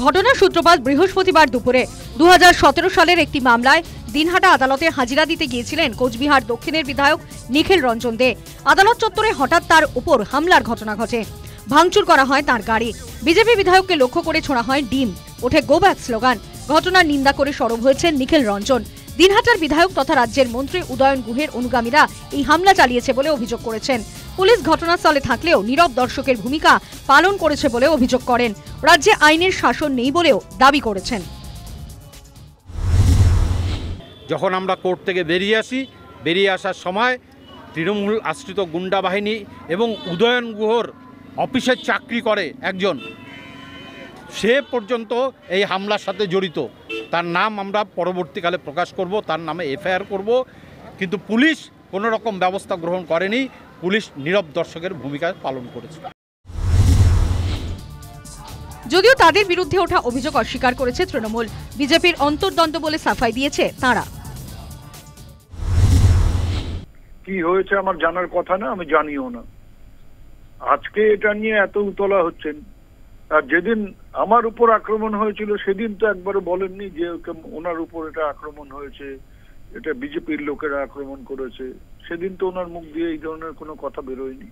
ঘটনার সূত্রপাত বৃহস্পতিবার দুপুরে 2017 সালের একটি মামলায় দিনহাটা আদালতে হাজিরা দিতে গিয়েছিলেন কোচবিহার দক্ষিণের বিধায়ক নিখিল রঞ্জন দে। আদালত চত্বরে হঠাৎ তার উপর হামলার ঘটনা ঘটে। ভাঙচুর করা হয় তার গাড়ি। বিজেপি বিধায়ককে লক্ষ্য করে ছোড়া হয় ডিম। ওঠে গো ব্যাক স্লোগান। ঘটনার নিন্দা করে সরব হয়েছেন নিখিল রঞ্জন। দিনহাটার বিধায়ক তথা রাজ্যের মন্ত্রী উদয়ন গুহের অনুগামীরা এই হামলা চালিয়েছে বলে অভিযোগ করেছেন। পুলিশ ঘটনাস্থলে থাকলেও নীরব দর্শকের ভূমিকা পালন করেছে বলে অভিযোগ করেন। রাজ্যে আইনের শাসন নেই বলেও দাবি করেছেন। যখন আমরা কোর্ট থেকে বেরিয়ে আসার সময় তৃণমূল আশ্রিত গুন্ডা বাহিনী এবং উদয়ন গুহর অফিসের চাকরি করে একজন, সে পর্যন্ত এই হামলার সাথে জড়িত। তার নাম আমরা পরবর্তীকালে প্রকাশ করব, তার নামে এফআইআর করব। কিন্তু পুলিশ কোনো রকম ব্যবস্থা গ্রহণ করেনি। পুলিশ নীরব দর্শকের ভূমিকা পালন করেছে। যদিও তাদের বিরুদ্ধে ওঠা অভিযোগ অস্বীকার করেছে তৃণমূল। বিজেপির অন্তর্দ্বন্দ্ব বলে সাফাই দিয়েছে তারা। কি হয়েছে আমার জানার কথা না, আমি জানিও না। আজকে এটা নিয়ে এত উতলা হচ্ছেন, আর যেদিন আমার উপর আক্রমণ হয়েছিল সেদিন তো একবারও বলেননি যে ওনার উপর এটা আক্রমণ হয়েছে, এটা বিজেপির লোকেরা আক্রমণ করেছে। সেদিন তো ওনার মুখ দিয়ে এই ধরনের কোনো কথা বেরোয়নি।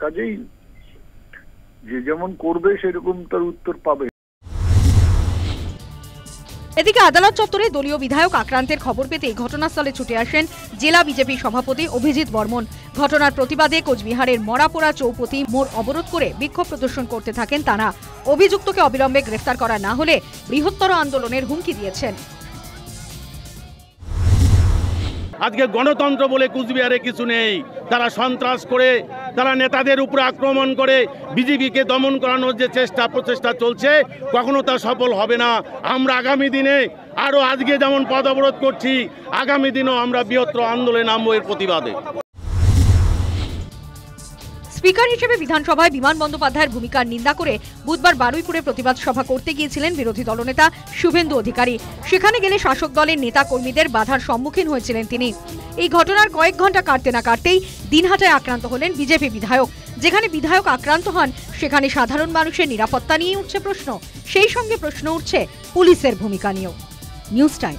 কাজেই যে যেমন করবে সেরকম তার উত্তর পাবে। এদিকে আদালত চত্বরে দলীয় বিধায়ক আক্রান্তের খবর পেতে ঘটনাস্থলে ছুটে আসেন জেলা বিজেপি সভাপতি অভিজিৎ বর্মন। ঘটনার প্রতিবাদে কোচবিহারের মরাপোড়া চৌপতি মোড় অবরোধ করে বিক্ষোভ প্রদর্শন করতে থাকেন তারা। অভিযুক্তকে অবিলম্বে গ্রেফতার করা না হলে বৃহত্তর আন্দোলনের হুমকি দিয়েছেন। আজকে গণতন্ত্র বলে কুচবিহারে কিছু নেই। তারা সন্ত্রাস করে, তারা নেতাদের উপরে আক্রমণ করে বিজেপিকে দমন করানোর যে প্রচেষ্টা চলছে, কখনো তা সফল হবে না। আমরা আগামী দিনে আরো আজকে যেমন পথ অবরোধ করছি, আগামী দিনেও আমরা বৃহত্তর আন্দোলনে নামবো এর প্রতিবাদে। স্পিকার হিসেবে বিধানসভায় বিমান বন্দ্যোপাধ্যায়ের ভূমিকার নিন্দা করে বুধবার বারুইপুরে প্রতিবাদ সভা করতে গিয়েছিলেন বিরোধী দলনেতা শুভেন্দু অধিকারী। সেখানে গেলে শাসক দলের নেতা কর্মীদের বাধার সম্মুখীন হয়েছিলেন তিনি। এই ঘটনার কয়েক ঘন্টা কাটতে না কাটতেই দিনহাটায় আক্রান্ত হলেন বিজেপি বিধায়ক। যেখানে বিধায়ক আক্রান্ত হন সেখানে সাধারণ মানুষের নিরাপত্তা নিয়ে উঠছে প্রশ্ন। সেই সঙ্গে প্রশ্ন উঠছে পুলিশের ভূমিকা নিয়েও। News time.